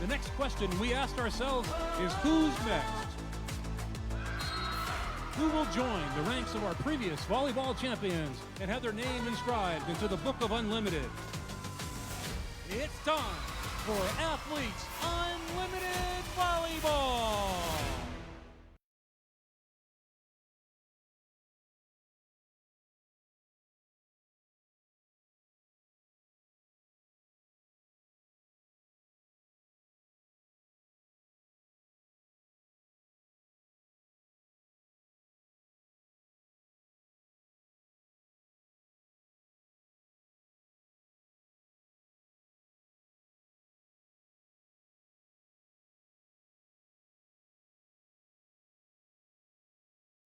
The next question we asked ourselves is who's next? Who will join the ranks of our previous volleyball champions and have their name inscribed into the Book of Unlimited? It's time for Athletes Unlimited Volleyball!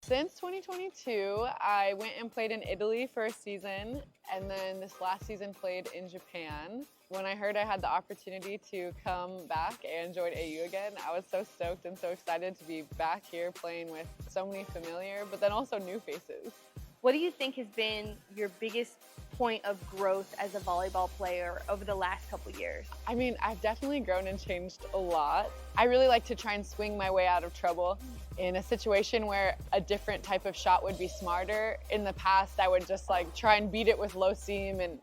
Since 2022, I went and played in Italy for a season, and then this last season played in Japan. When I heard I had the opportunity to come back and join AU again, I was so stoked and so excited to be back here playing with so many familiar, but then also new faces. What do you think has been your biggest point of growth as a volleyball player over the last couple years? I mean, I've definitely grown and changed a lot. I really like to try and swing my way out of trouble. In a situation where a different type of shot would be smarter, in the past I would just try and beat it with low seam and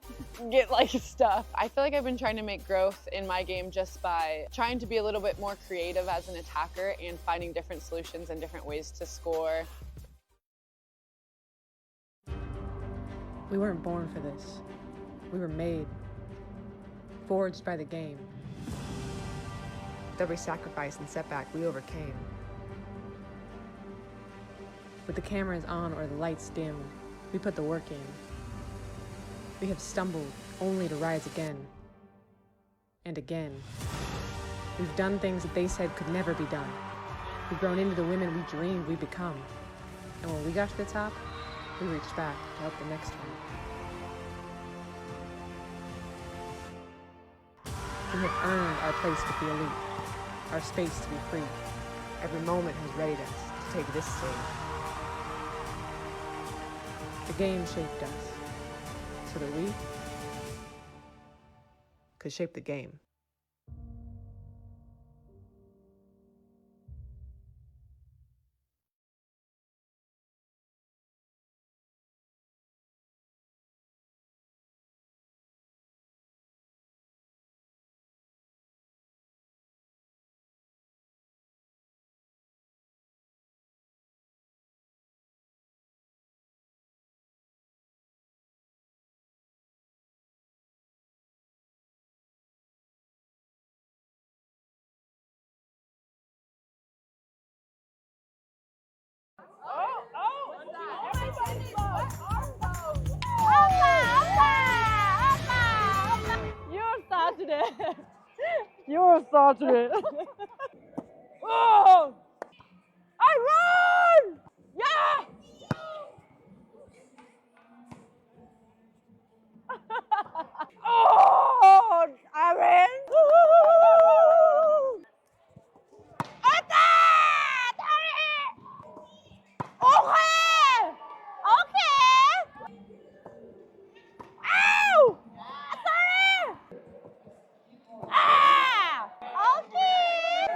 get stuff. I feel like I've been trying to make growth in my game just by trying to be a little bit more creative as an attacker and finding different solutions and different ways to score. We weren't born for this. We were made, forged by the game. With every sacrifice and setback we overcame. With the cameras on or the lights dim, we put the work in. We have stumbled only to rise again and again. We've done things that they said could never be done. We've grown into the women we dreamed we'd become. And when we got to the top, we reached back to help the next one. We have earned our place with the elite, our space to be free. Every moment has readied us to take this stage. The game shaped us so that we could shape the game. You started it! You started it! Oh! I run! Yeah! Oh! I ran! Okay! Okay! Ow! Sorry! Ah! Okay!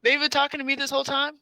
They've been talking to me this whole time?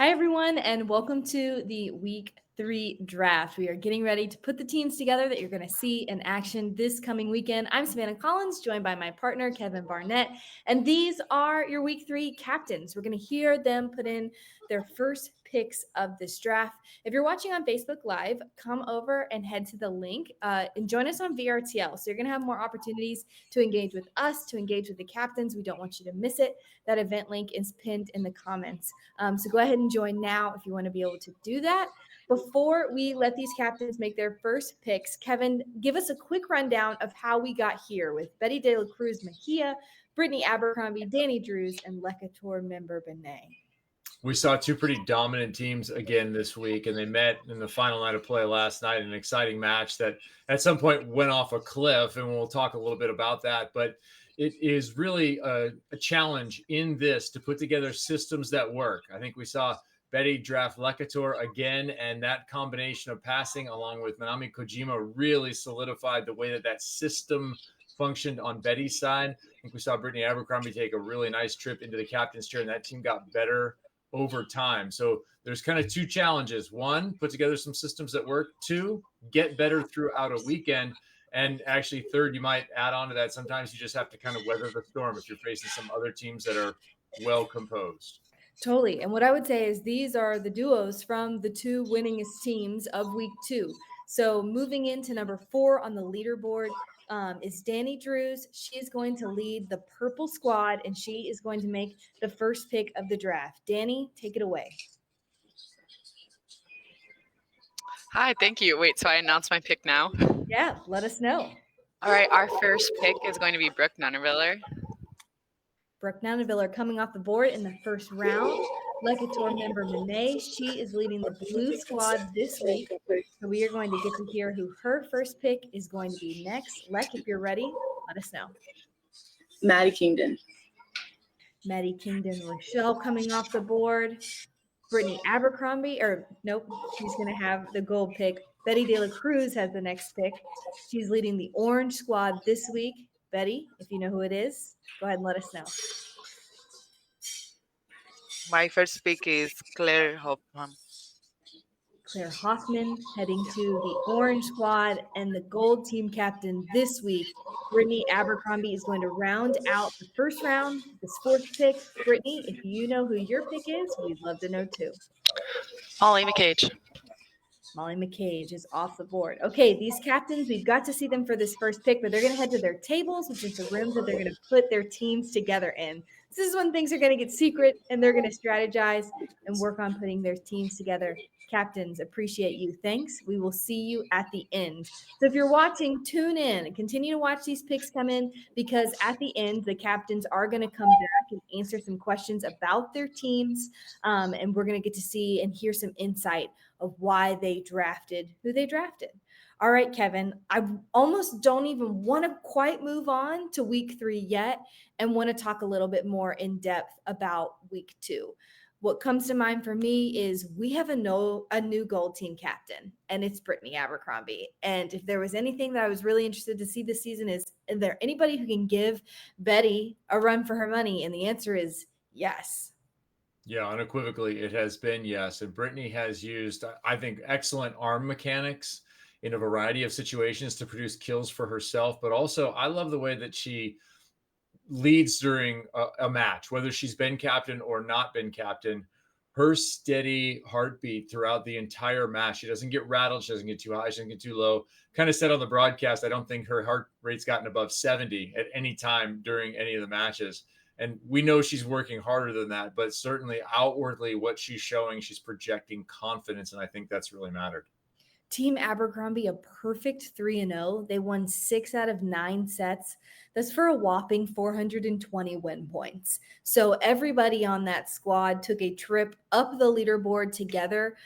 Hi, everyone, and welcome to the Week 3 draft. We are getting ready to put the teams together that you're going to see in action this coming weekend. I'm Savannah Collins, joined by my partner, Kevin Barnett, and these are your Week 3 captains. We're going to hear them put in their first picks of this draft. If you're watching on Facebook Live, come over and head to the link and join us on VRTL. So you're going to have more opportunities to engage with us, to engage with the captains. We don't want you to miss it. That event link is pinned in the comments. So go ahead and join now if you want to be able to do that. Before we let these captains make their first picks, Kevin, give us a quick rundown of how we got here with Betty De La Cruz Mejia, Brittany Abercrombie, Danny Drews, and Lekator member Benet. We saw two pretty dominant teams again this week, and they met in the final night of play last night, an exciting match that at some point went off a cliff, and we'll talk a little bit about that. But it is really a challenge in this to put together systems that work. I think we saw Betty draft Lekator again, and that combination of passing along with Manami Kojima really solidified the way that system functioned on Betty's side. I think we saw Brittany Abercrombie take a really nice trip into the captain's chair, and that team got better over time. So there's kind of two challenges. One, put together some systems that work. Two, get better throughout a weekend. And actually, third, you might add on to that. Sometimes you just have to kind of weather the storm if you're facing some other teams that are well composed. Totally. And what I would say is these are the duos from the two winningest teams of week 2. So moving into number 4 on the leaderboard is Danny Drews. She is going to lead the purple squad, and she is going to make the first pick of the draft. Danny, take it away. Hi, thank you. Wait, so I announce my pick now? Yeah, let us know. All right, our first pick is going to be Brooke Nunnerviller. Brooke Nunnerviller coming off the board in the first round. Lekator member Monet, she is leading the blue squad this week. So we are going to get to hear who her first pick is going to be next. Lek, if you're ready, let us know. Maddie Kingdon. Maddie Kingdon Rochelle coming off the board. Brittany Abercrombie, or nope, she's going to have the gold pick. Betty De La Cruz has the next pick. She's leading the orange squad this week. Betty, if you know who it is, go ahead and let us know. My first pick is Claire Hoffman. Claire Hoffman heading to the orange squad, and the gold team captain this week, Brittany Abercrombie, is going to round out the first round, this fourth pick. Brittany, if you know who your pick is, we'd love to know too. Molly McCage. Molly McCage is off the board. Okay, these captains, we've got to see them for this first pick, but they're going to head to their tables, which is the rooms that they're going to put their teams together in. This is when things are going to get secret, and they're going to strategize and work on putting their teams together. Captains, appreciate you. Thanks. We will see you at the end. So if you're watching, tune in and continue to watch these picks come in, because at the end, the captains are going to come back and answer some questions about their teams. And we're going to get to see and hear some insight of why they drafted who they drafted. All right, Kevin, I almost don't even want to quite move on to week 3 yet and want to talk a little bit more in depth about week 2. What comes to mind for me is we have a new gold team captain, and it's Brittany Abercrombie. And if there was anything that I was really interested to see this season is there anybody who can give Betty a run for her money? And the answer is yes. Yeah, unequivocally, it has been yes. And Brittany has used, I think, excellent arm mechanics in a variety of situations to produce kills for herself. But also, I love the way that she leads during a match, whether she's been captain or not been captain. Her steady heartbeat throughout the entire match. She doesn't get rattled. She doesn't get too high. She doesn't get too low. Kind of said on the broadcast, I don't think her heart rate's gotten above 70 at any time during any of the matches. And we know she's working harder than that, but certainly outwardly what she's showing, she's projecting confidence. And I think that's really mattered. Team Abercrombie, a perfect 3-0. They won 6 out of 9 sets. That's for a whopping 420 win points. So everybody on that squad took a trip up the leaderboard together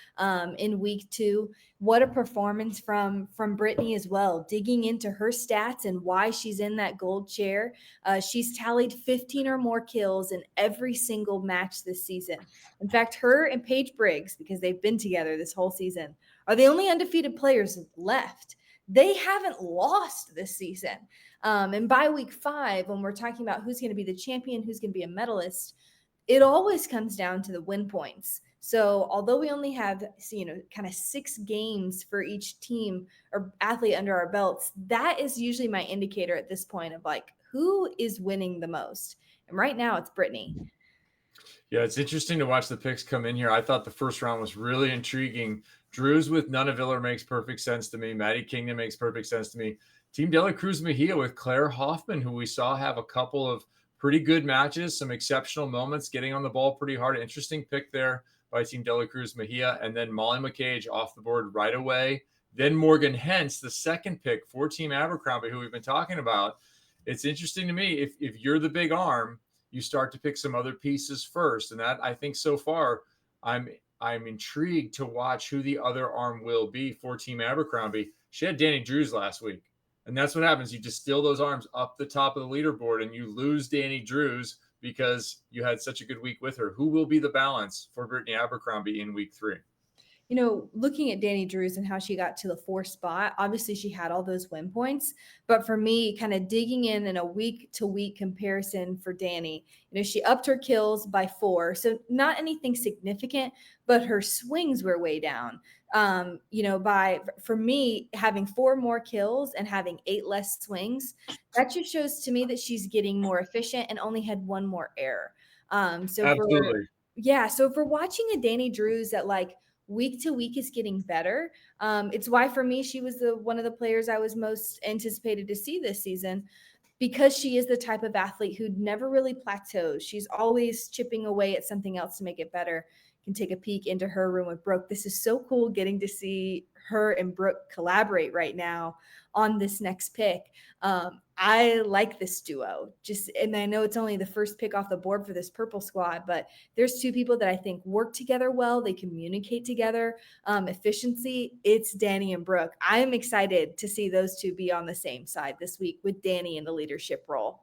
in week 2. What a performance from Brittany as well, digging into her stats and why she's in that gold chair. She's tallied 15 or more kills in every single match this season. In fact, her and Paige Briggs, because they've been together this whole season, are the only undefeated players left. They haven't lost this season. And by week 5, when we're talking about who's going to be the champion, who's going to be a medalist, it always comes down to the win points. So although we only have, kind of 6 games for each team or athlete under our belts, that is usually my indicator at this point of like, who is winning the most? And right now it's Brittany. Yeah, it's interesting to watch the picks come in here. I thought the first round was really intriguing. Drews with Nunaviller makes perfect sense to me. Maddie Kingdom makes perfect sense to me. Team De La Cruz Mejia with Claire Hoffman, who we saw have a couple of pretty good matches, some exceptional moments, getting on the ball pretty hard. Interesting pick there by Team De La Cruz Mejia. And then Molly McCage off the board right away. Then Morgan Hentz, the second pick for Team Abercrombie, who we've been talking about. It's interesting to me, if you're the big arm, you start to pick some other pieces first. And that, I think so far, I'm intrigued to watch who the other arm will be for Team Abercrombie. She had Danny Drews last week. And that's what happens. You distill those arms up the top of the leaderboard and you lose Danny Drews because you had such a good week with her. Who will be the balance for Brittany Abercrombie in week 3? Looking at Danny Drews and how she got to the 4th spot, obviously she had all those win points. But for me, kind of digging in a week-to-week comparison for Danny, she upped her kills by 4. So not anything significant, but her swings were way down. For me, having 4 more kills and having 8 less swings, that just shows to me that she's getting more efficient and only had 1 more error. Absolutely. So if we're watching a Danny Drews that week to week is getting better. It's why for me, she was one of the players I was most anticipated to see this season because she is the type of athlete who never really plateaus. She's always chipping away at something else to make it better. You can take a peek into her room with Brooke. This is so cool getting to see her and Brooke collaborate right now on this next pick. I like this duo and I know it's only the first pick off the board for this purple squad, but there's 2 people that I think work together well. They communicate together. Efficiency, it's Danny and Brooke. I'm excited to see those 2 be on the same side this week with Danny in the leadership role.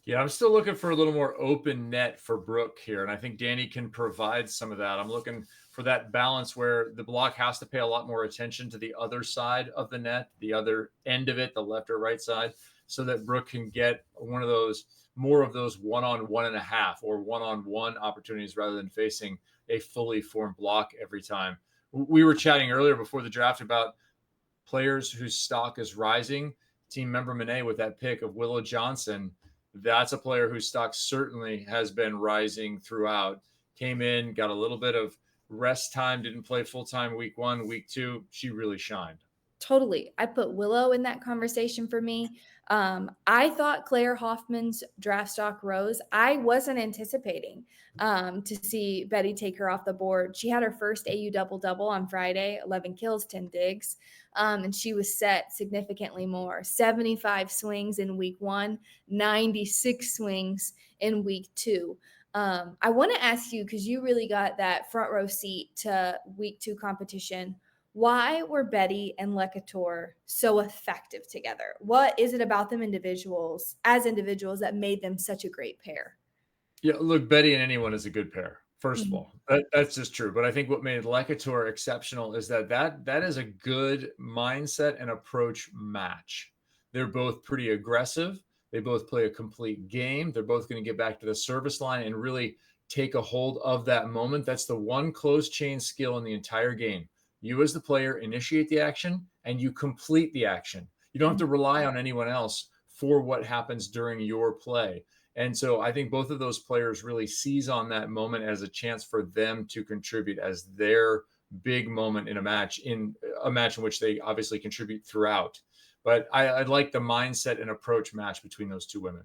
Yeah, I'm still looking for a little more open net for Brooke here. And I think Danny can provide some of that. I'm looking for that balance where the block has to pay a lot more attention to the other side of the net, the other end of it, the left or right side, so that Brooke can get more of those 1-on-1.5 or 1-on-1 opportunities rather than facing a fully formed block every time. We were chatting earlier before the draft about players whose stock is rising. Team member Monet with that pick of Willow Johnson. That's a player whose stock certainly has been rising throughout. Came in, got a little bit of rest time, didn't play full time week 1, week 2. She really shined. Totally. I put Willow in that conversation for me. I thought Claire Hoffman's draft stock rose. I wasn't anticipating to see Betty take her off the board. She had her first AU double-double on Friday, 11 kills, 10 digs, and she was set significantly more. 75 swings in week 1, 96 swings in week 2. I want to ask you, because you really got that front row seat to week 2 competition, why were Betty and Lecator so effective together? What is it about them individuals that made them such a great pair? Yeah, look, Betty and anyone is a good pair. First of all, that's just true. But I think what made Lecator exceptional is that is a good mindset and approach match. They're both pretty aggressive. They both play a complete game. They're both going to get back to the service line and really take a hold of that moment. That's the one closed chain skill in the entire game. You as the player initiate the action and you complete the action. You don't have to rely on anyone else for what happens during your play. And so I think both of those players really seize on that moment as a chance for them to contribute as their big moment in a match in which they obviously contribute throughout. But I like the mindset and approach match between those two women.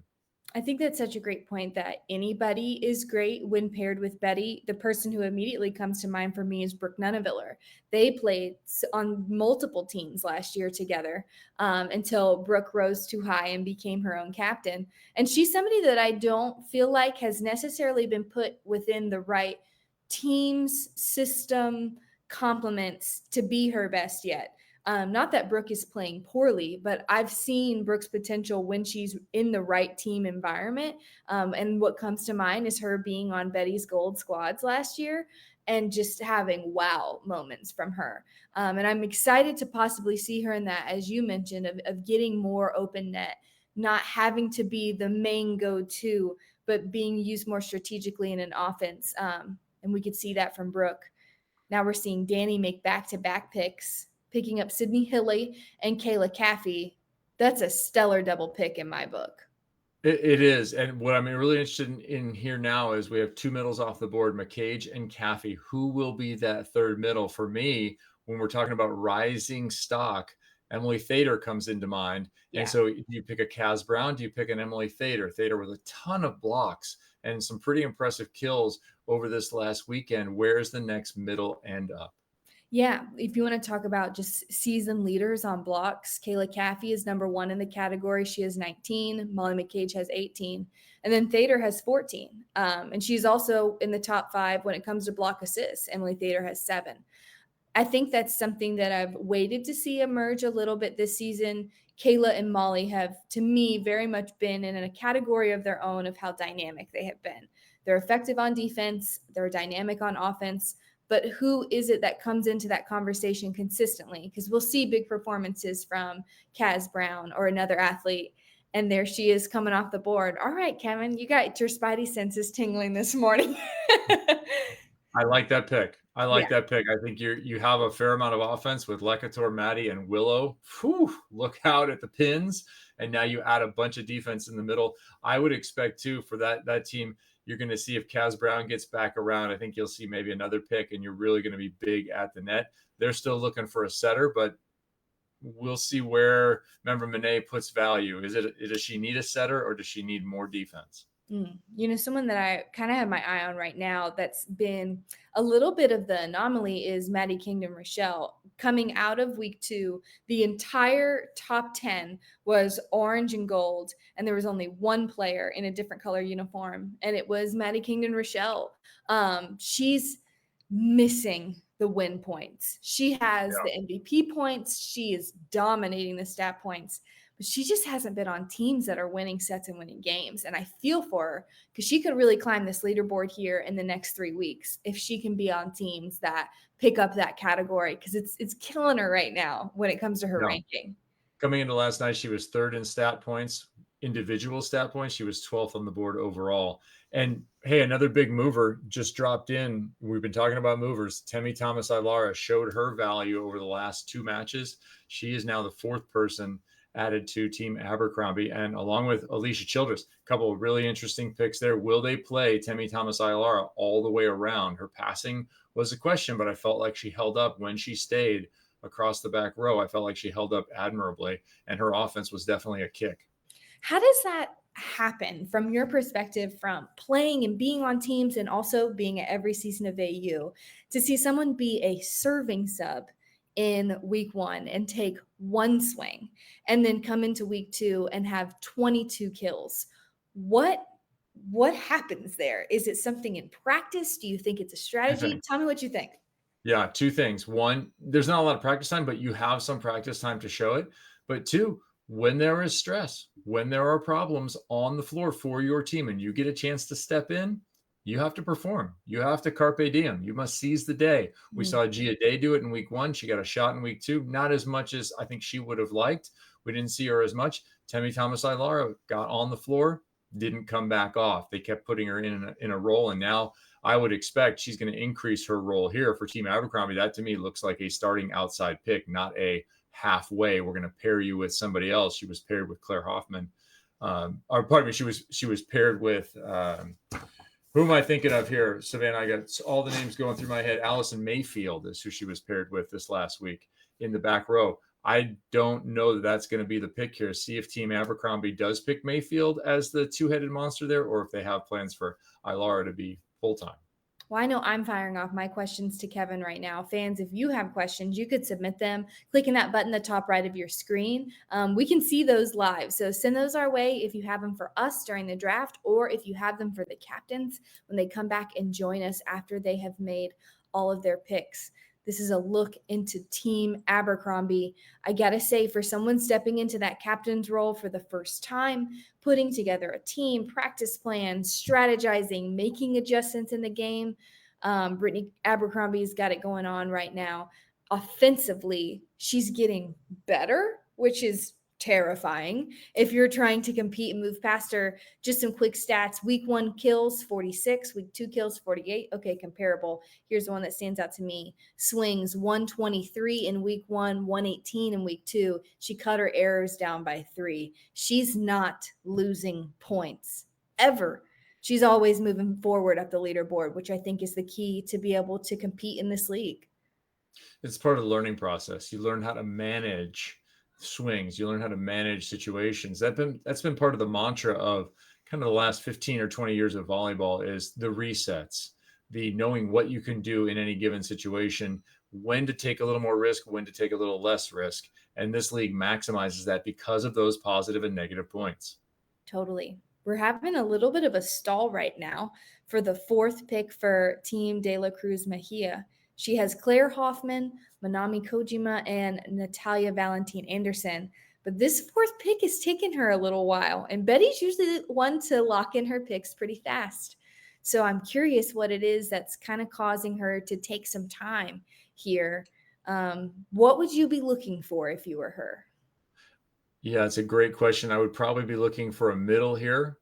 I think that's such a great point that anybody is great when paired with Betty. The person who immediately comes to mind for me is Brooke Nuneviller. They played on multiple teams last year together until Brooke rose too high and became her own captain. And she's somebody that I don't feel like has necessarily been put within the right team's system complements to be her best yet. Not that Brooke is playing poorly, but I've seen Brooke's potential when she's in the right team environment. And what comes to mind is her being on Betty's Gold Squads last year and just having wow moments from her. And I'm excited to possibly see her in that, as you mentioned, of getting more open net, not having to be the main go-to, but being used more strategically in an offense. And we could see that from Brooke. Now we're seeing Danny make back-to-back picks, picking up Sydney Hilley and Kayla Caffey. That's a stellar double pick in my book. It is. And what I'm really interested in here now is we have two middles off the board, McCage and Caffey. Who will be that third middle? For me, when we're talking about rising stock, Emily Thader comes into mind. Yeah. And so do you pick a Kaz Brown? Do you pick an Emily Thader? Thader with a ton of blocks and some pretty impressive kills over this last weekend. Where's the next middle end up? Yeah, if you want to talk about just season leaders on blocks, Kayla Caffey is number 1 in the category. She has 19. Molly McCage has 18. And then Thader has 14. And she's also in the top 5 when it comes to block assists. Emily Thader has 7. I think that's something that I've waited to see emerge a little bit this season. Kayla and Molly have, to me, very much been in a category of their own of how dynamic they have been. They're effective on defense. They're dynamic on offense. But who is it that comes into that conversation consistently? Because we'll see big performances from Kaz Brown or another athlete, and there she is coming off the board. All right, Kevin, you got your spidey senses tingling this morning. I like that pick. That pick. I think you have a fair amount of offense with Lecator, Maddie, and Willow. Whew, look out at the pins. And now you add a bunch of defense in the middle. I would expect, too, for that team, you're going to see if Kaz Brown gets back around. I think you'll see maybe another pick, and you're really going to be big at the net. They're still looking for a setter, but we'll see where Member Monet puts value. Does she need a setter, or does she need more defense? Someone that I kind of have my eye on right now that's been a little bit of the anomaly is Maddie Kingdom Rochelle. Coming out of week 2, the entire top 10 was orange and gold, and there was only one player in a different color uniform, and it was Maddie Kingdom Rochelle. She's missing the win points. She has the MVP points. She is dominating the stat points. But she just hasn't been on teams that are winning sets and winning games. And I feel for her because she could really climb this leaderboard here in the next 3 weeks if she can be on teams that pick up that category, because it's killing her right now when it comes to her ranking. Coming into last night, she was 3rd in stat points, individual stat points. She was 12th on the board overall. And hey, another big mover just dropped in. We've been talking about movers. Temi Thomas Ilara showed her value over the last 2 matches. She is now the 4th person added to Team Abercrombie, and along with Alicia Childress, a couple of really interesting picks there. Will they play Temi Thomas Ilara all the way around? Her passing was a question, but I felt like she held up when she stayed across the back row. I felt like she held up admirably, and her offense was definitely a kick. How does that happen from your perspective, from playing and being on teams and also being at every season of AU, to see someone be a serving sub in week 1 and take one swing and then come into week 2 and have 22 kills? What happens there? Is it something in practice? Do you think it's a strategy? Tell me what you think. Yeah, two things. One, there's not a lot of practice time, but you have some practice time to show it. But two, when there is stress, when there are problems on the floor for your team and you get a chance to step in, you have to perform. You have to carpe diem. You must seize the day. We saw Gia Day do it in week 1. She got a shot in week 2, not as much as I think she would have liked. We didn't see her as much. Temi Thomas-Ailara got on the floor, didn't come back off. They kept putting her in a role, and now I would expect she's going to increase her role here for Team Abercrombie. That to me looks like a starting outside pick, not a halfway. We're going to pair you with somebody else. She was paired with Claire Hoffman. Or pardon me, she was paired with who am I thinking of here? Savannah, I got all the names going through my head. Allison Mayfield is who she was paired with this last week in the back row. I don't know that that's going to be the pick here. See if Team Abercrombie does pick Mayfield as the two-headed monster there, or if they have plans for Ailara to be full-time. Well, I know I'm firing off my questions to Kevin right now. Fans, if you have questions, you could submit them clicking that button at the top right of your screen. We can see those live. So send those our way if you have them for us during the draft, or if you have them for the captains when they come back and join us after they have made all of their picks. This is a look into Team Abercrombie. I got to say, for someone stepping into that captain's role for the first time, putting together a team, practice plan, strategizing, making adjustments in the game, Brittany Abercrombie's got it going on right now. Offensively, she's getting better, which is terrifying if you're trying to compete and move past her. Just some quick stats. Week 1 kills 46, week 2 kills 48. Okay, comparable. Here's the one that stands out to me. Swings 123 in week 1, 118 in week 2. She cut her errors down by 3. She's not losing points ever. She's always moving forward up the leaderboard, which I think is the key to be able to compete in this league. It's part of the learning process. You learn how to manage swings. You learn how to manage situations. That's been part of the mantra of kind of the last 15 or 20 years of volleyball, is the resets, the knowing what you can do in any given situation, when to take a little more risk, when to take a little less risk. And this league maximizes that because of those positive and negative points. Totally. We're having a little bit of a stall right now for the 4th pick for Team De La Cruz Mejia. She has Claire Hoffman, Manami Kojima, and Natalia Valentin Anderson. But this 4th pick has taken her a little while, and Betty's usually one to lock in her picks pretty fast. So I'm curious what it is that's kind of causing her to take some time here. What would you be looking for if you were her? Yeah, it's a great question. I would probably be looking for a middle here.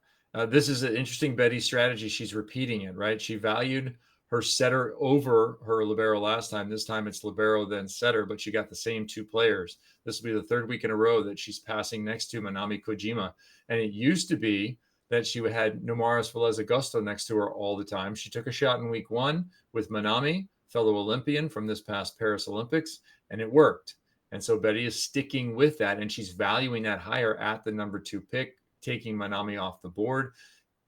This is an interesting Betty strategy. She's repeating it, right? She valued her setter over her libero last time. This time it's libero then setter, but she got the same 2 players. This will be the 3rd week in a row that she's passing next to Manami Kojima. And it used to be that she had Nomaris Velez Augusto next to her all the time. She took a shot in week 1 with Manami, fellow Olympian from this past Paris Olympics, and it worked. And so Betty is sticking with that, and she's valuing that higher at the number 2 pick, taking Manami off the board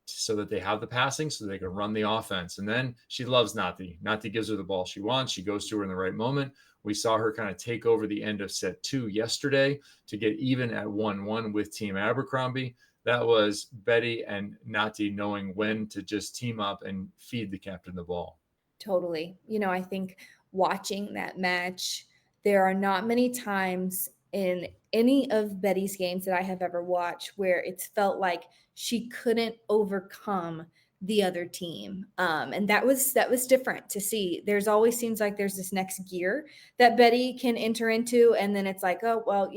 so that they have the passing, so they can run the offense. And then she loves Nati. Nati gives her the ball she wants. She goes to her in the right moment. We saw her kind of take over the end of set 2 yesterday to get even at 1-1 with Team Abercrombie. That was Betty and Nati knowing when to just team up and feed the captain the ball. Totally. I think watching that match, there are not many times in any of Betty's games that I have ever watched where it's felt like she couldn't overcome the other team. And that was different to see. There's always seems like there's this next gear that Betty can enter into. And then it's like, oh, well,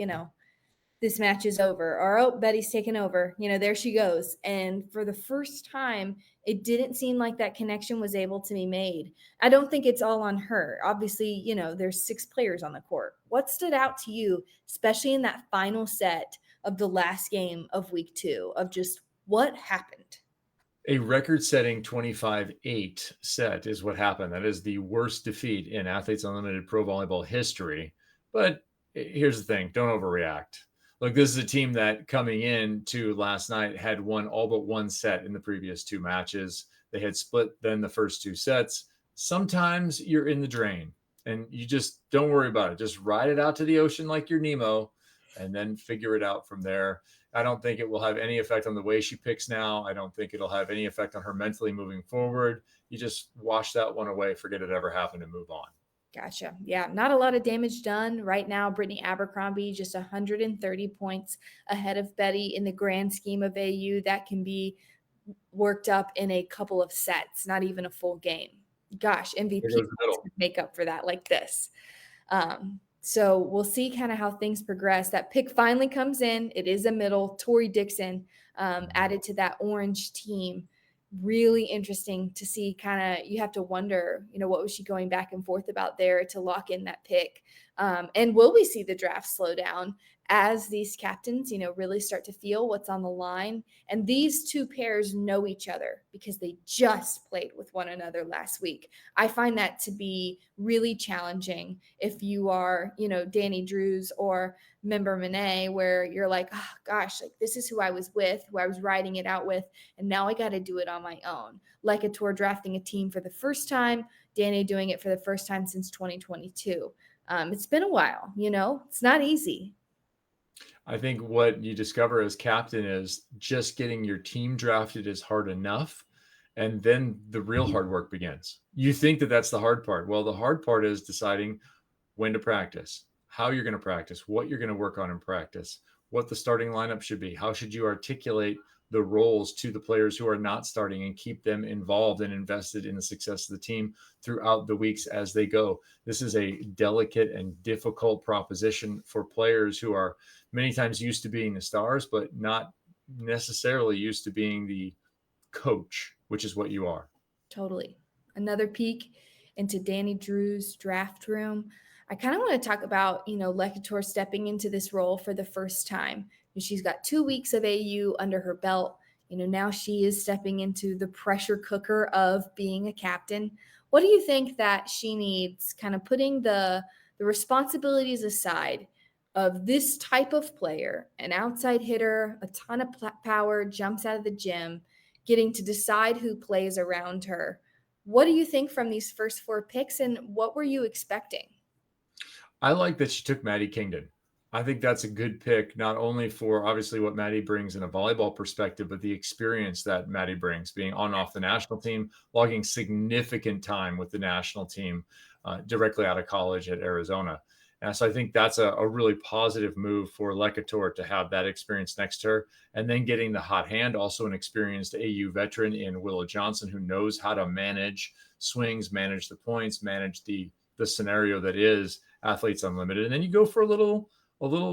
this match is over, or, oh, Betty's taken over, there she goes. And for the first time, it didn't seem like that connection was able to be made. I don't think it's all on her. Obviously, there's 6 players on the court. What stood out to you, especially in that final set of the last game of week 2, of just what happened? A record-setting 25-8 set is what happened. That is the worst defeat in Athletes Unlimited Pro Volleyball history But here's the thing, don't overreact. Look, this is a team that coming in to last night had won all but one set in the previous two matches. They had split then the first two sets. Sometimes you're in the drain and you just don't worry about it. Just ride it out to the ocean like you're Nemo and then figure it out from there. I don't think it will have any effect on the way she picks now. I don't think it'll have any effect on her mentally moving forward. You just wash that one away, forget it ever happened, and move on. Gotcha. Yeah, not a lot of damage done. Right now, Brittany Abercrombie just 130 points ahead of Betty in the grand scheme of AU. That can be worked up in a couple of sets, not even a full game. Gosh, MVP would make up for that like this. So we'll see kind of how things progress. That pick finally comes in. It is a middle. Tori Dixon added to that orange team. Really interesting to see. Kind of, you have to wonder, what was she going back and forth about there to lock in that pick? And will we see the draft slow down as these captains, really start to feel what's on the line? And these two pairs know each other because they just played with one another last week. I find that to be really challenging if you are, Danny Drews or Member Monet, where you're like, oh gosh, like this is who I was with, who I was riding it out with, and now I got to do it on my own. Like a tour drafting a team for the first time, Danny doing it for the first time since 2022. It's been a while, it's not easy. I think what you discover as captain is just getting your team drafted is hard enough. And then the real hard work begins. You think that that's the hard part. Well, the hard part is deciding when to practice, how you're going to practice, what you're going to work on in practice, what the starting lineup should be. How should you articulate the roles to the players who are not starting and keep them involved and invested in the success of the team throughout the weeks as they go. This is a delicate and difficult proposition for players who are many times used to being the stars, but not necessarily used to being the coach, which is what you are. Totally. Another peek into Danny Drew's draft room. I kind of want to talk about, Lecator stepping into this role for the first time. She's got 2 weeks of AU under her belt. Now she is stepping into the pressure cooker of being a captain. What do you think that she needs, kind of putting the responsibilities aside of this type of player, an outside hitter, a ton of power, jumps out of the gym, getting to decide who plays around her? What do you think from these first 4 picks, and what were you expecting? I like that she took Maddie Kingdon. I think that's a good pick, not only for obviously what Maddie brings in a volleyball perspective, but the experience that Maddie brings, being on and off the national team, logging significant time with the national team directly out of college at Arizona. And so I think that's a really positive move for Lecator to have that experience next to her. And then getting the hot hand, also an experienced AU veteran in Willow Johnson, who knows how to manage swings, manage the points, manage the scenario that is Athletes Unlimited. And then you go for a little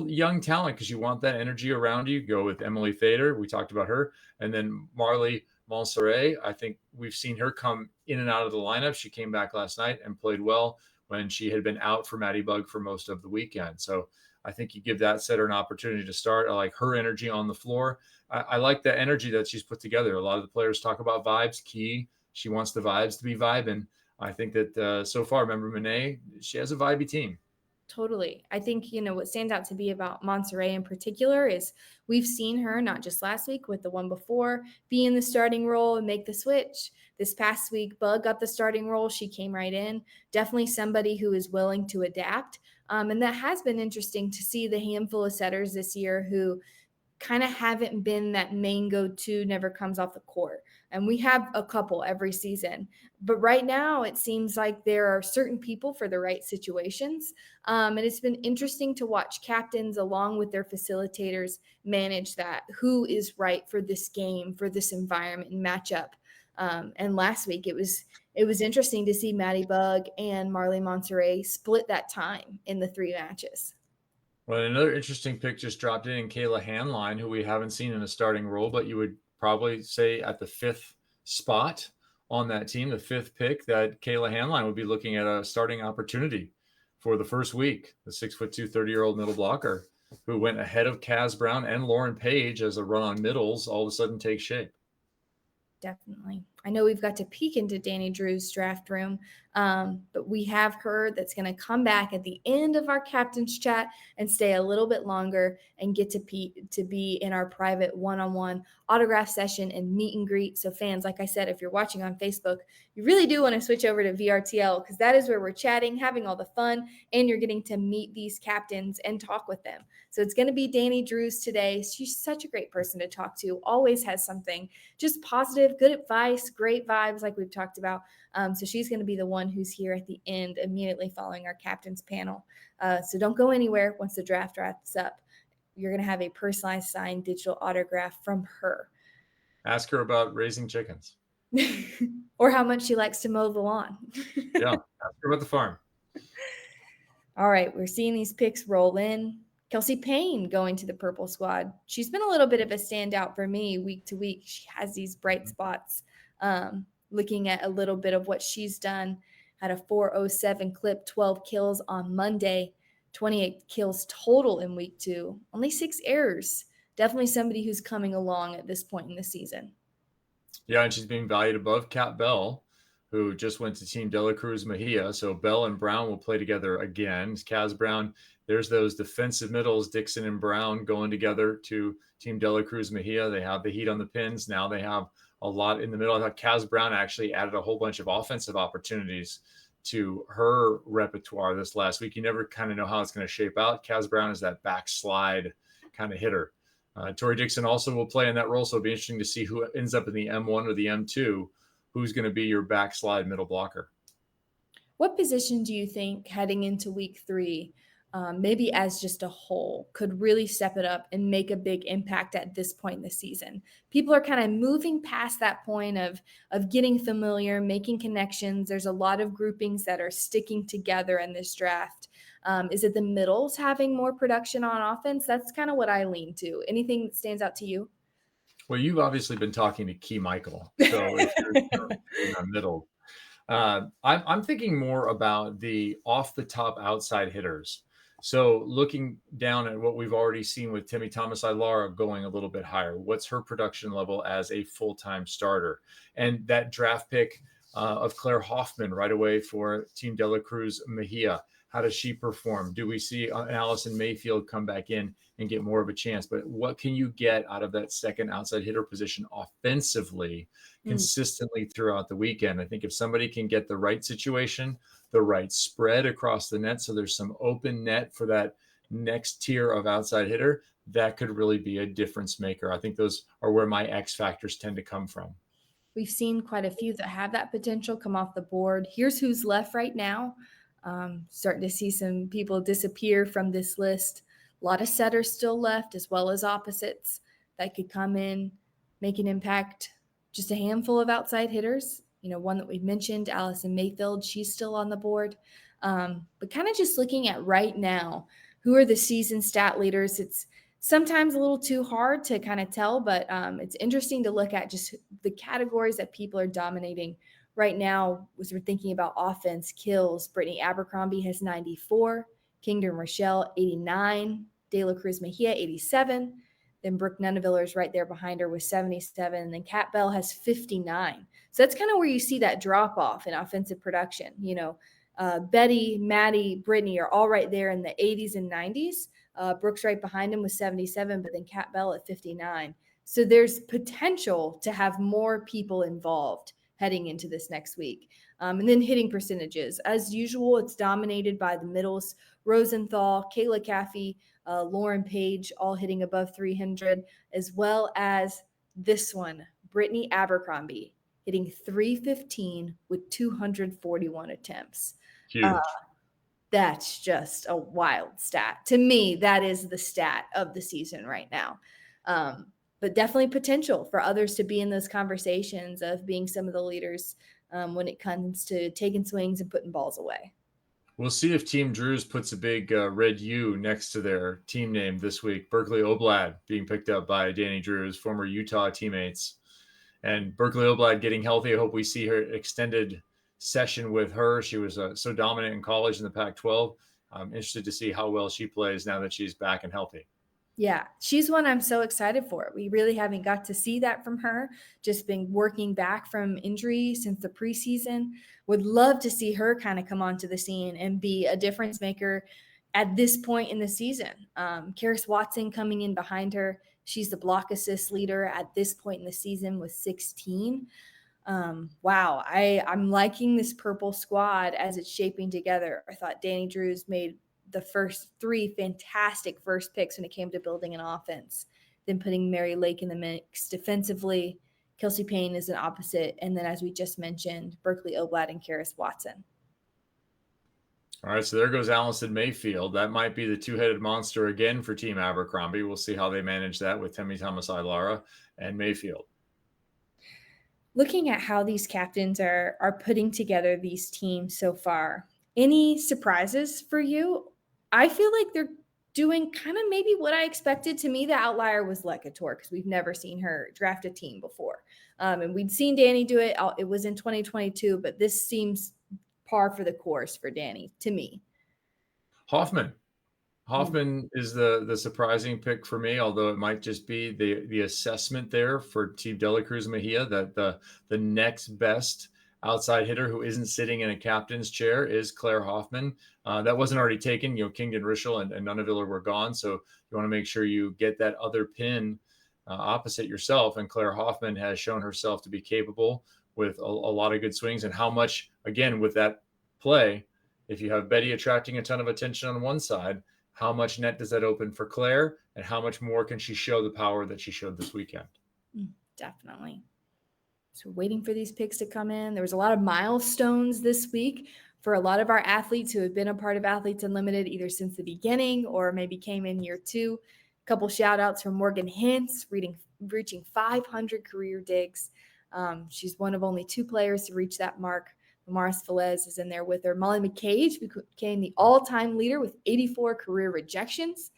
young talent because you want that energy around you. Go with Emily Thader. We talked about her. And then Marley Montserrat. I think we've seen her come in and out of the lineup. She came back last night and played well when she had been out for Maddie Bug for most of the weekend. So I think you give that setter an opportunity to start. I like her energy on the floor. I like the energy that she's put together. A lot of the players talk about vibes key. She wants the vibes to be vibing. I think that so far, remember Monet, she has a vibey team. Totally. I think, what stands out to be about Montserrat in particular is we've seen her, not just last week with the one before, be in the starting role and make the switch. This past week, Bug got the starting role. She came right in. Definitely somebody who is willing to adapt. And that has been interesting to see the handful of setters this year who kind of haven't been that main go-to, never comes off the court. And we have a couple every season. But right now, it seems like there are certain people for the right situations. And it's been interesting to watch captains along with their facilitators manage that. Who is right for this game, for this environment and matchup? And last week, it was interesting to see Maddie Bug and Marley Montserrat split that time in the 3 matches. Well, another interesting pick just dropped in Kayla Hanline, who we haven't seen in a starting role, but you would probably say at the 5th spot on that team, the 5th pick, that Kayla Hanline would be looking at a starting opportunity for the first week. The 6'2", 30-year-old middle blocker who went ahead of Kaz Brown and Lauren Page as a run on middles all of a sudden takes shape. Definitely. I know we've got to peek into Danny Drew's draft room, but we have her that's going to come back at the end of our captain's chat and stay a little bit longer and get to be in our private one-on-one autograph session and meet and greet. So fans, like I said, if you're watching on Facebook, you really do want to switch over to VRTL because that is where we're chatting, having all the fun, and you're getting to meet these captains and talk with them. So it's going to be Danny Drew's today. She's such a great person to talk to, always has something just positive, good advice, great vibes like we've talked about. So she's going to be the one who's here at the end, immediately following our captain's panel. So don't go anywhere once the draft wraps up. You're going to have a personalized signed digital autograph from her. Ask her about raising chickens. Or how much she likes to mow the lawn. Yeah, ask her about the farm. All right, we're seeing these picks roll in. Kelsey Payne going to the Purple Squad. She's been a little bit of a standout for me week to week. She has these bright spots. Looking at a little bit of what she's done, had a 407 clip, 12 kills on Monday, 28 kills total in week 2, only 6 errors. Definitely somebody who's coming along at this point in the season. Yeah, and she's being valued above Kat Bell, who just went to Team De La Cruz Mejia. So Bell and Brown will play together again. Kaz Brown, there's those defensive middles, Dixon and Brown, going together to Team De La Cruz Mejia. They have the heat on the pins. Now they have a lot in the middle. I thought Kaz Brown actually added a whole bunch of offensive opportunities to her repertoire this last week. You never kind of know how it's going to shape out. Kaz Brown is that backslide kind of hitter. Tori Dixon also will play in that role, so it'll be interesting to see who ends up in the M1 or the M2, who's going to be your backslide middle blocker. What position do you think heading into week 3, maybe as just a whole, could really step it up and make a big impact at this point in the season? People are kind of moving past that point of getting familiar, making connections. There's a lot of groupings that are sticking together in this draft. Is it the middles having more production on offense? That's kind of what I lean to. Anything that stands out to you? Well, you've obviously been talking to Key Michael. So if you're in the middle, I'm thinking more about the off the top outside hitters. So looking down at what we've already seen with Timmy Thomas Ilara going a little bit higher, what's her production level as a full-time starter? And that draft pick of Claire Hoffman right away for Team De La Cruz Mejia. How does she perform? Do we see Allison Mayfield come back in and get more of a chance? But what can you get out of that second outside hitter position offensively consistently throughout the weekend? I think if somebody can get the right situation, the right spread across the net, so there's some open net for that next tier of outside hitter, that could really be a difference maker. I think those are where my X factors tend to come from. We've seen quite a few that have that potential come off the board. Here's who's left right now. Starting to see some people disappear from this list. A lot of setters still left, as well as opposites that could come in, make an impact. Just a handful of outside hitters. One that we've mentioned, Allison Mayfield, she's still on the board. But kind of just looking at right now, who are the season stat leaders? It's sometimes a little too hard to kind of tell, but it's interesting to look at just the categories that people are dominating right now. As we're thinking about offense, kills, Brittany Abercrombie has 94, Kingdom Rochelle 89, De La Cruz Mejia 87, then Brooke Nunneviller's is right there behind her with 77, and then Kat Bell has 59. So that's kind of where you see that drop off in offensive production. Betty, Maddie, Brittany are all right there in the 80s and 90s. Brooke's right behind him with 77, but then Kat Bell at 59. So there's potential to have more people involved heading into this next week. And then hitting percentages. As usual, it's dominated by the middles. Rosenthal, Kayla Caffey, Lauren Page, all hitting above 300, as well as this one, Brittany Abercrombie, hitting 315 with 241 attempts. Huge. That's just a wild stat. To me, that is the stat of the season right now. But definitely potential for others to be in those conversations of being some of the leaders when it comes to taking swings and putting balls away. We'll see if Team Drews puts a big red U next to their team name this week. Berkeley Oblad being picked up by Danny Drews, former Utah teammates. And Berkeley Oblad getting healthy. I hope we see her extended session with her. She was so dominant in college in the Pac-12. I'm interested to see how well she plays now that she's back and healthy. Yeah, she's one I'm so excited for. We really haven't got to see that from her, just been working back from injury since the preseason. Would love to see her kind of come onto the scene and be a difference maker at this point in the season. Karis Watson coming in behind her. She's the block assist leader at this point in the season with 16. Wow, I'm liking this purple squad as it's shaping together. I thought Danny Drews made the first 3 fantastic first picks when it came to building an offense. Then putting Mary Lake in the mix defensively. Kelsey Payne is an opposite. And then, as we just mentioned, Berkeley Oblad and Karis Watson. All right, so there goes Allison Mayfield. That might be the two-headed monster again for Team Abercrombie. We'll see how they manage that with Temi Thomas-Ilara and Mayfield. Looking at how these captains are putting together these teams so far, any surprises for you? I feel like they're doing kind of maybe what I expected. To me, the outlier was Lekator because we've never seen her draft a team before. And we'd seen Danny do it. It was in 2022, but this seems par for the course for Danny to me. Hoffman is the surprising pick for me, although it might just be the assessment there for Team Dela Cruz Mejia that the next best outside hitter who isn't sitting in a captain's chair is Claire Hoffman. That wasn't already taken. Kingdon Rischel and Nunaviller were gone, so you want to make sure you get that other pin opposite yourself. And Claire Hoffman has shown herself to be capable with a lot of good swings. And how much, again, with that play, if you have Betty attracting a ton of attention on one side, how much net does that open for Claire, and how much more can she show the power that she showed this weekend? Definitely. So waiting for these picks to come in. There was a lot of milestones this week for a lot of our athletes who have been a part of Athletes Unlimited either since the beginning or maybe came in year 2. A couple shout outs from Morgan Hintz, reaching 500 career digs. She's one of only 2 players to reach that mark. Maris Velez is in there with her. Molly McCage became the all-time leader with 84 career rejections.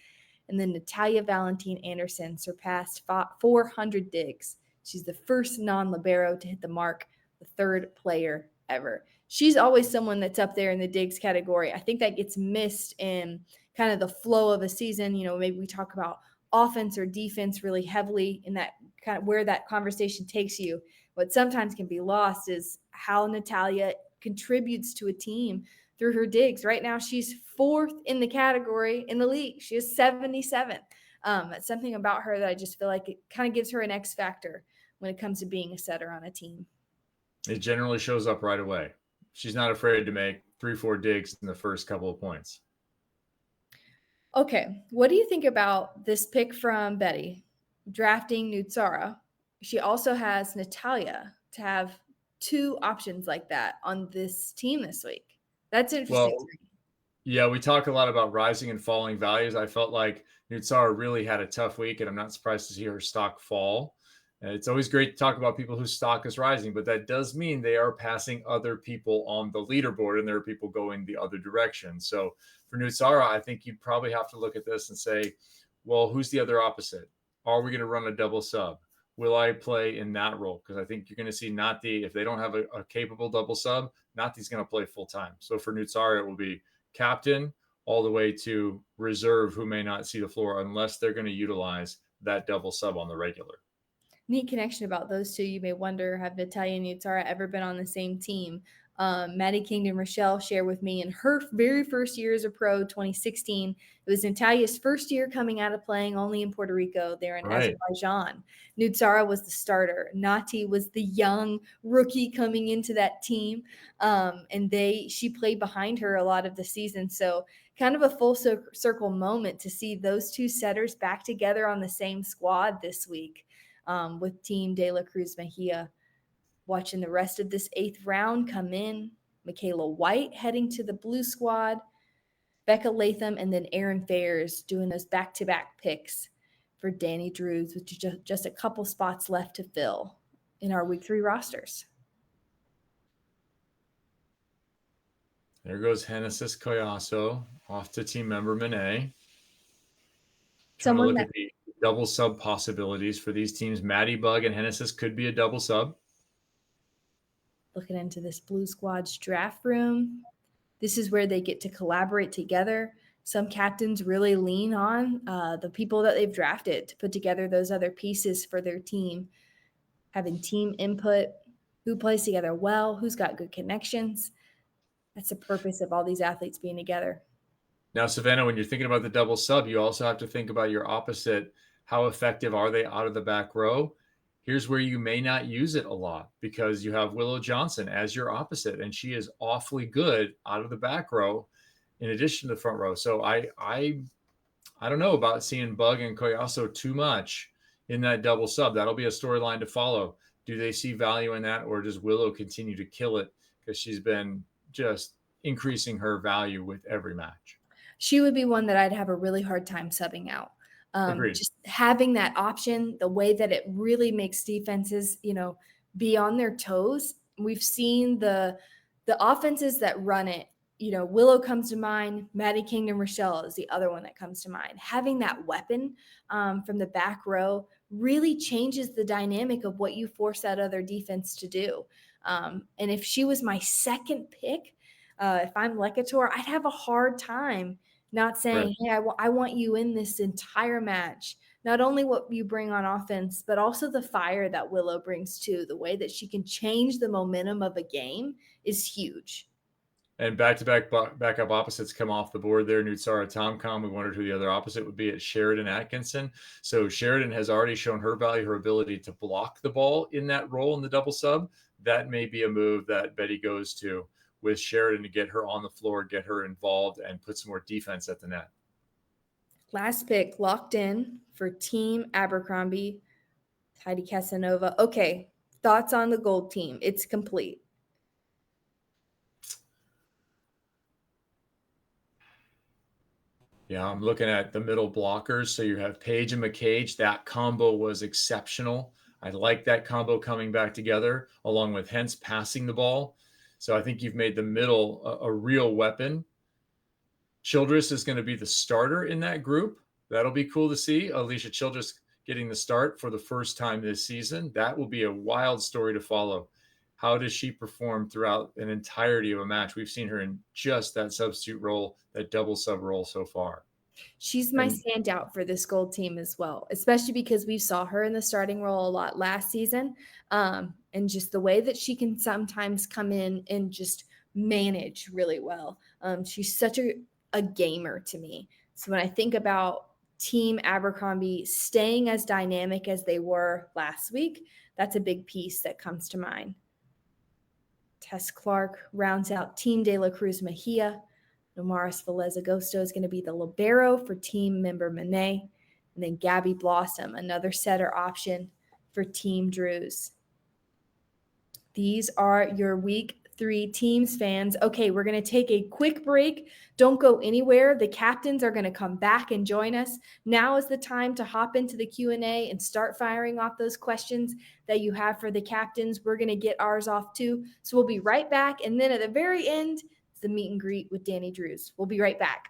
And then Natalia Valentine Anderson surpassed 400 digs. She's the first non-libero to hit the mark, the 3rd player ever. She's always someone that's up there in the digs category. I think that gets missed in kind of the flow of a season. Maybe we talk about offense or defense really heavily in that kind of where that conversation takes you. What sometimes can be lost is how Natalia contributes to a team through her digs. Right now, she's 4th in the category in the league. She is 77. It's something about her that I just feel like it kind of gives her an X factor when it comes to being a setter on a team. It generally shows up right away. She's not afraid to make 3-4 digs in the first couple of points. Okay, what do you think about this pick from Betty, drafting Nutsara? She also has Natalia to have 2 options like that on this team this week. That's interesting. Well, yeah, we talk a lot about rising and falling values. I felt like Nutsara really had a tough week, and I'm not surprised to see her stock fall. It's always great to talk about people whose stock is rising, but that does mean they are passing other people on the leaderboard, and there are people going the other direction. So for Nutsara, I think you'd probably have to look at this and say, well, who's the other opposite? Are we going to run a double sub? Will I play in that role? Because I think you're going to see Nati, if they don't have a capable double sub, Nati's going to play full time. So for Nutsara, it will be captain all the way to reserve who may not see the floor unless they're going to utilize that double sub on the regular. Neat connection about those 2. You may wonder, have Natalia and Nutsara ever been on the same team? Maddie Kingdon Rochelle shared with me in her very first year as a pro, 2016. It was Natalia's first year coming out of playing only in Puerto Rico, there in Azerbaijan. Nutsara was the starter. Nati was the young rookie coming into that team. And she played behind her a lot of the season. So kind of a full circle moment to see those 2 setters back together on the same squad this week. With Team De La Cruz Mejia. Watching the rest of this 8th round come in. Michaela White heading to the blue squad. Becca Latham and then Erin Fairs doing those back-to-back picks for Danny Drews with just a couple spots left to fill in our week 3 rosters. There goes Genesis Coyasso off to team member Monet. Trying to look at the double sub possibilities for these teams. Maddie Bug and Genesis could be a double sub. Looking into this blue squad's draft room. This is where they get to collaborate together. some captains really lean on the people that they've drafted to put together those other pieces for their team, having team input, who plays together well, who's got good connections. That's the purpose of all these athletes being together. Now, Savannah, when you're thinking about the double sub, you also have to think about your opposite. How effective are they out of the back row? Here's where you may not use it a lot because you have Willow Johnson as your opposite, and she is awfully good out of the back row in addition to the front row. So I don't know about seeing Bug and Koyaso too much in that double sub. That'll be a storyline to follow. Do they see value in that, or does Willow continue to kill it because she's been just increasing her value with every match? She would be one that I'd have a really hard time subbing out. Agreed. Just having that option, the way that it really makes defenses, be on their toes. We've seen the offenses that run it. Willow comes to mind. Maddie Kingdom Rochelle is the other one that comes to mind. Having that weapon from the back row really changes the dynamic of what you force that other defense to do. And if she was my second pick, if I'm Lekator, I'd have a hard time not saying, Right. hey, I want you in this entire match. Not only what you bring on offense, but also the fire that Willow brings too. The way that she can change the momentum of a game is huge. And back-to-back backup opposites come off the board there. Nutsara Tomcom. We wondered who the other opposite would be at Sheridan Atkinson. So Sheridan has already shown her value, her ability to block the ball in that role in the double sub. That may be a move that Betty goes to with Sheridan to get her on the floor, get her involved, and put some more defense at the net. Last pick locked in for Team Abercrombie, Heidi Casanova. Okay, thoughts on the gold team? It's complete. Yeah, I'm looking at the middle blockers. So you have Paige and McCage. That combo was exceptional. I like that combo coming back together, along with Hence passing the ball. So I think you've made the middle a real weapon. Childress is going to be the starter in that group. That'll be cool to see. Alicia Childress getting the start for the first time this season. That will be a wild story to follow. How does she perform throughout an entirety of a match? We've seen her in just that substitute role, that double sub role so far. She's my standout for this gold team as well, especially because we saw her in the starting role a lot last season. And just the way that she can sometimes come in and just manage really well. She's such a gamer to me. So when I think about Team Abercrombie staying as dynamic as they were last week, that's a big piece that comes to mind. Tess Clark rounds out Team De La Cruz Mejia. Nomaris Velez Agosto is going to be the libero for team member Monet. And then Gabby Blossom, another setter option for Team Drews. These are your week 3 teams, fans. Okay, we're going to take a quick break. Don't go anywhere. The captains are going to come back and join us. Now is the time to hop into the Q&A and start firing off those questions that you have for the captains. We're going to get ours off too. So we'll be right back. And then at the very end, it's the meet and greet with Danny Drews. We'll be right back.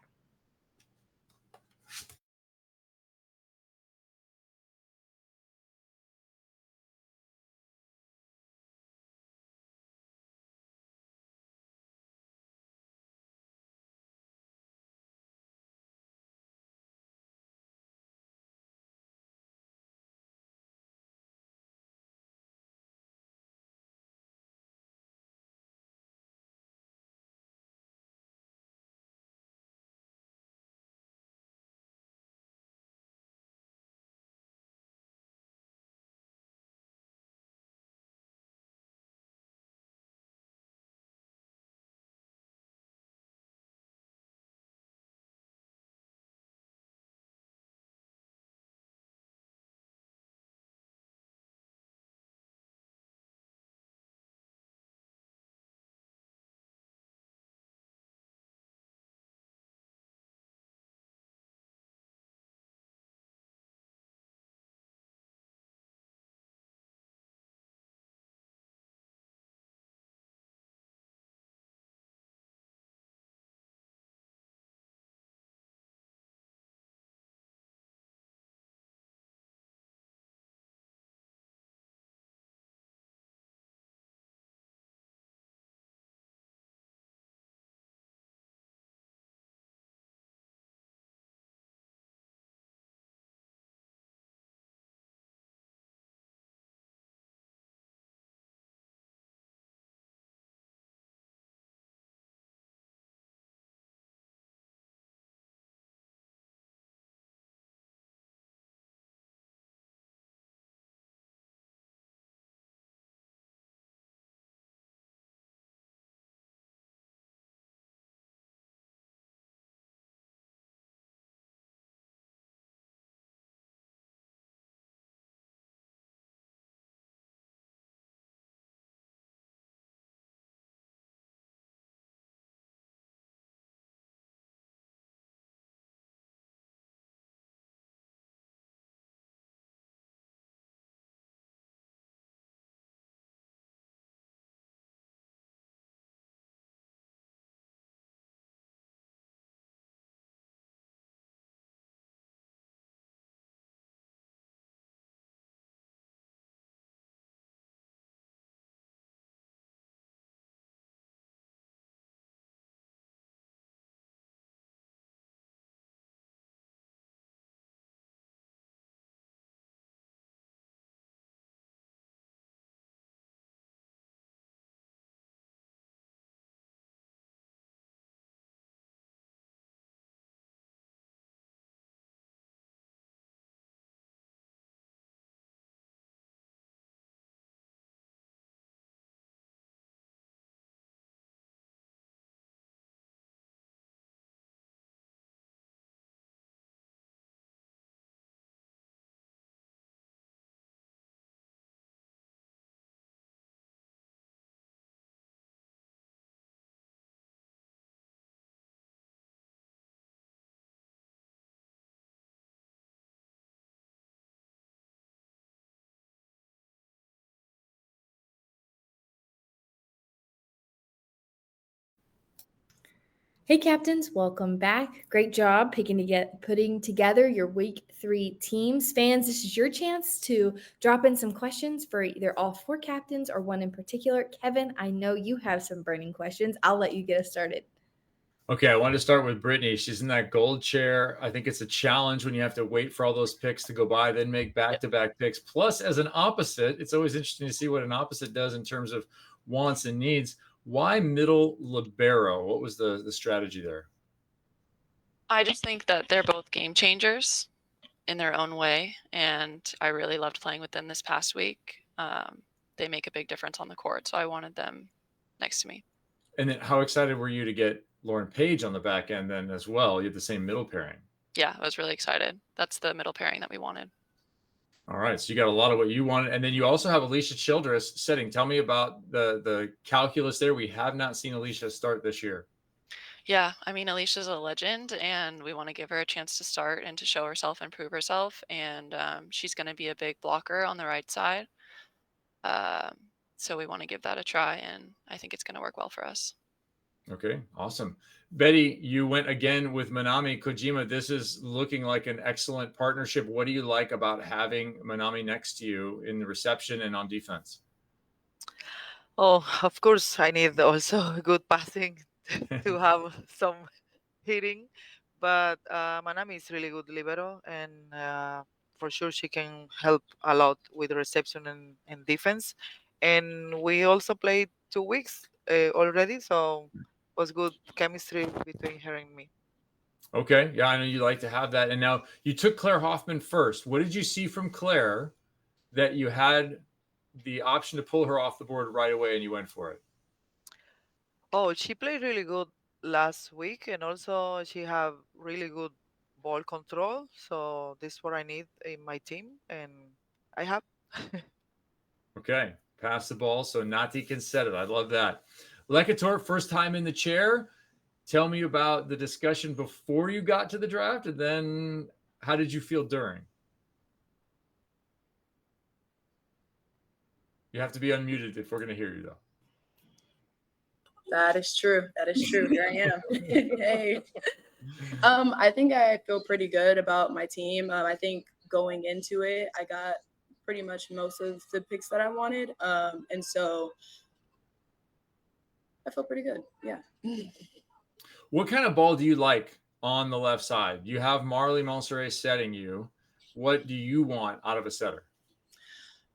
Hey, captains, welcome back. Great job putting together your week 3 teams. Fans, this is your chance to drop in some questions for either all 4 captains or one in particular. Kevin, I know you have some burning questions. I'll let you get us started. Okay, I wanted to start with Brittany. She's in that gold chair. I think it's a challenge when you have to wait for all those picks to go by, then make back-to-back picks. Plus, as an opposite, it's always interesting to see what an opposite does in terms of wants and needs. Why middle libero? What was the strategy there? I just think that they're both game changers in their own way, and I really loved playing with them this past week. They make a big difference on the court, so I wanted them next to me. And then how excited were you to get Lauren Page on the back end then as well? You have the same middle pairing. Yeah, I was really excited. That's the middle pairing that we wanted. All right, so you got a lot of what you wanted, and then you also have Alicia Childress setting. Tell me about the calculus there. We have not seen Alicia start this year. Yeah, I mean, Alicia's a legend, and we want to give her a chance to start and to show herself and prove herself. And she's going to be a big blocker on the right side. So we want to give that a try, and I think it's going to work well for us. Okay, awesome. Betty, you went again with Manami Kojima. This is looking like an excellent partnership. What do you like about having Manami next to you in the reception and on defense? Oh, of course, I need also good passing to have some hitting. But Manami is really good libero, and for sure she can help a lot with reception and defense. And we also played 2 weeks already, so it was good chemistry between her and me. Okay, yeah, I know you like to have that. And now you took Claire Hoffman first. What did you see from Claire that you had the option to pull her off the board right away and you went for it? Oh, she played really good last week, and also she have really good ball control. So this is what I need in my team, and I have. Okay, pass the ball so Nati can set it. I love that. Lekator, first time in the chair. Tell me about the discussion before you got to the draft, and then how did you feel during? You have to be unmuted if we're going to hear you, though. That is true. That is true. Here I am. Hey. I think I feel pretty good about my team. I think going into it, I got pretty much most of the picks that I wanted. And so I feel pretty good. Yeah. What kind of ball do you like on the left side? You have Marley Monserrat setting you. What do you want out of a setter?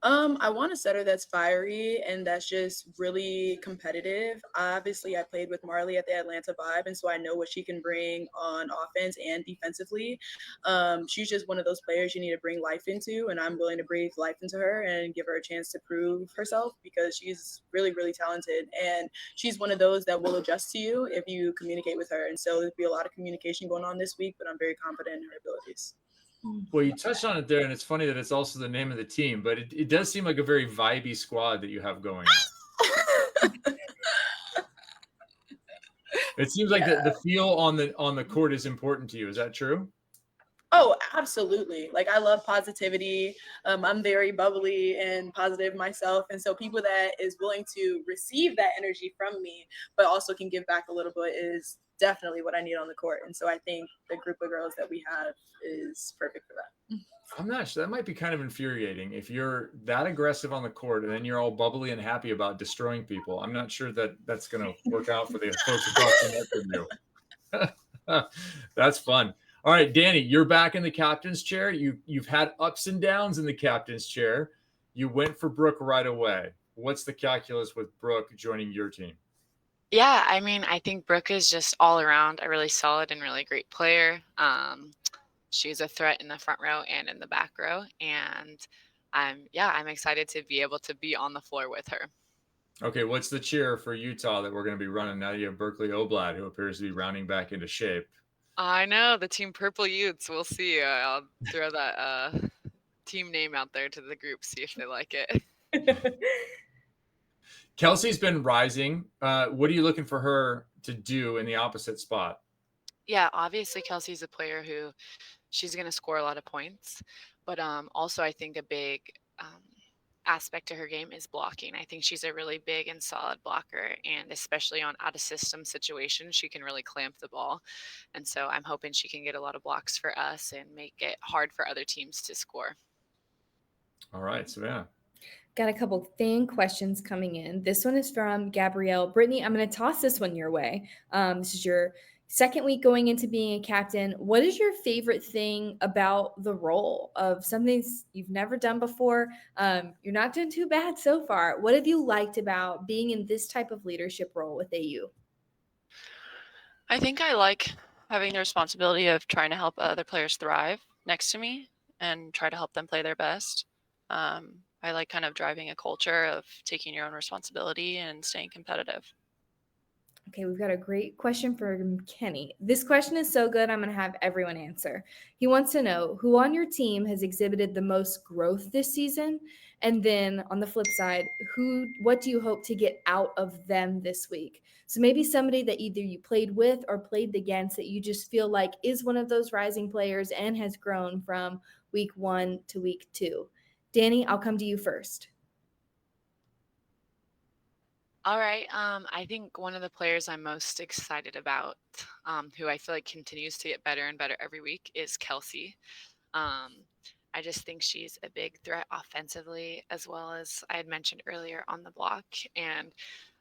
I want a setter that's fiery and that's just really competitive. Obviously, I played with Marley at the Atlanta Vibe, and so I know what she can bring on offense and defensively. She's just one of those players you need to bring life into, and I'm willing to breathe life into her and give her a chance to prove herself because she's really, really talented. And she's one of those that will adjust to you if you communicate with her. And so there'll be a lot of communication going on this week, but I'm very confident in her abilities. Well, you touched on it there, and it's funny that it's also the name of the team, but it does seem like a very vibey squad that you have going. It seems like the feel on the court is important to you. Is that true? Oh, absolutely. Like, I love positivity. I'm very bubbly and positive myself. And so people that is willing to receive that energy from me, but also can give back a little bit is definitely what I need on the court. And so I think the group of girls that we have is perfect for that. I'm not sure. That might be kind of infuriating if you're that aggressive on the court and then you're all bubbly and happy about destroying people. I'm not sure that that's going to work out for the folks across the net from you. That's fun. All right, Danny, you're back in the captain's chair. You've had ups and downs in the captain's chair. You went for Brooke right away. What's the calculus with Brooke joining your team? Yeah, I mean, I think Brooke is just all around a really solid and really great player. She's a threat in the front row and in the back row. And I'm excited to be able to be on the floor with her. Okay, what's the cheer for Utah that we're going to be running? Now you have Berkeley Oblad, who appears to be rounding back into shape. I know, the Team Purple Utes. We'll see. I'll throw that team name out there to the group, see if they like it. Kelsey's been rising. What are you looking for her to do in the opposite spot? Yeah, obviously Kelsey's a player who she's going to score a lot of points. But also I think a big aspect to her game is blocking. I think she's a really big and solid blocker, and especially on out of system situations, she can really clamp the ball. And so I'm hoping she can get a lot of blocks for us and make it hard for other teams to score. All right, Savannah. Got a couple fan questions coming in. This one is from Gabrielle. Brittany, I'm going to toss this one your way. This is your second week going into being a captain. What is your favorite thing about the role of something you've never done before? You're not doing too bad so far. What have you liked about being in this type of leadership role with AU? I think I like having the responsibility of trying to help other players thrive next to me and try to help them play their best. I like kind of driving a culture of taking your own responsibility and staying competitive. Okay, we've got a great question from Kenny. This question is so good, I'm going to have everyone answer. He wants to know who on your team has exhibited the most growth this season, and then on the flip side, what do you hope to get out of them this week? So maybe somebody that either you played with or played against that you just feel like is one of those rising players and has grown from week 1 to week 2. Danny, I'll come to you first. All right. I think one of the players I'm most excited about, who I feel like continues to get better and better every week, is Kelsey. I just think she's a big threat offensively, as well as I had mentioned earlier on the block. And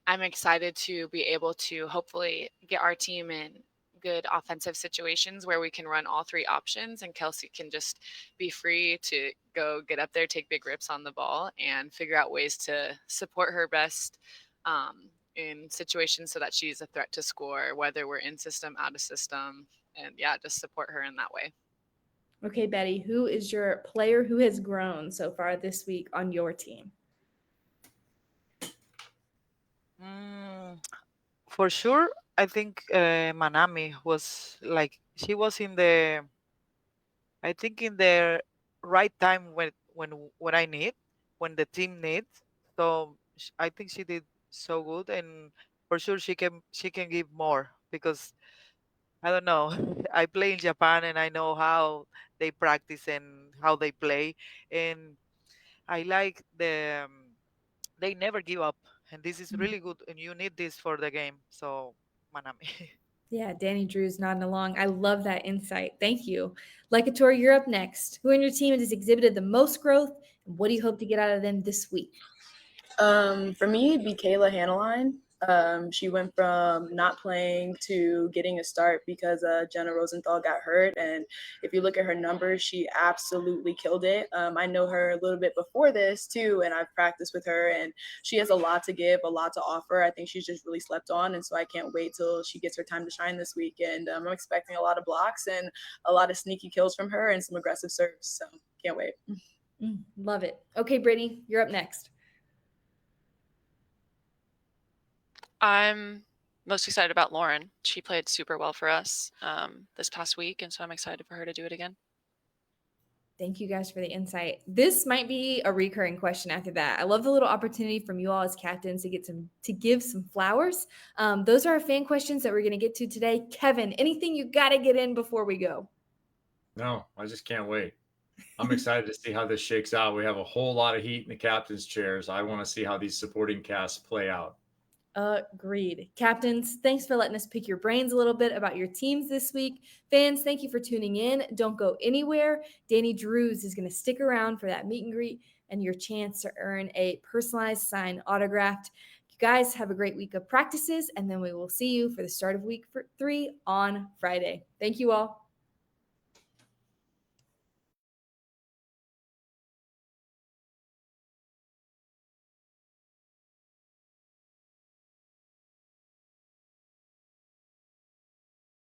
I'm excited to be able to hopefully get our team in good offensive situations where we can run all three options, and Kelsey can just be free to go get up there, take big rips on the ball, and figure out ways to support her best in situations so that she's a threat to score, whether we're in system, out of system, and yeah, just support her in that way. Okay, Betty, who is your player who has grown so far this week on your team? For sure, I think Manami was like, she was in the, I think in the right time when I need, when the team needs. So I think she did so good, and for sure she can give more, because I don't know. I play in Japan and I know how they practice and how they play, and I like they never give up, and this is really good, and you need this for the game. So Manami. Yeah, Danny Drew's nodding along. I love that insight. Thank you. Lekator, you're up next. Who on your team has exhibited the most growth, and what do you hope to get out of them this week? For me, it'd be Kayla Hanaline. She went from not playing to getting a start because Jenna Rosenthal got hurt. And if you look at her numbers, she absolutely killed it. I know her a little bit before this too, and I've practiced with her, and she has a lot to give, a lot to offer. I think she's just really slept on, and so I can't wait till she gets her time to shine this week. And I'm expecting a lot of blocks and a lot of sneaky kills from her and some aggressive serves. So can't wait. Love it. Okay, Brittany, you're up next. I'm most excited about Lauren. She played super well for us this past week, and so I'm excited for her to do it again. Thank you guys for the insight. This might be a recurring question after that. I love the little opportunity from you all as captains to give some flowers. Those are our fan questions that we're going to get to today. Kevin, anything you got to get in before we go? No, I just can't wait. I'm excited to see how this shakes out. We have a whole lot of heat in the captain's chairs. I want to see how these supporting casts play out. Agreed. Captains, thanks for letting us pick your brains a little bit about your teams this week. Fans, thank you for tuning in. Don't go anywhere. Danny Drews is going to stick around for that meet and greet and your chance to earn a personalized signed autographed. You guys have a great week of practices, and then we will see you for the start of week 3 on Friday. Thank you all.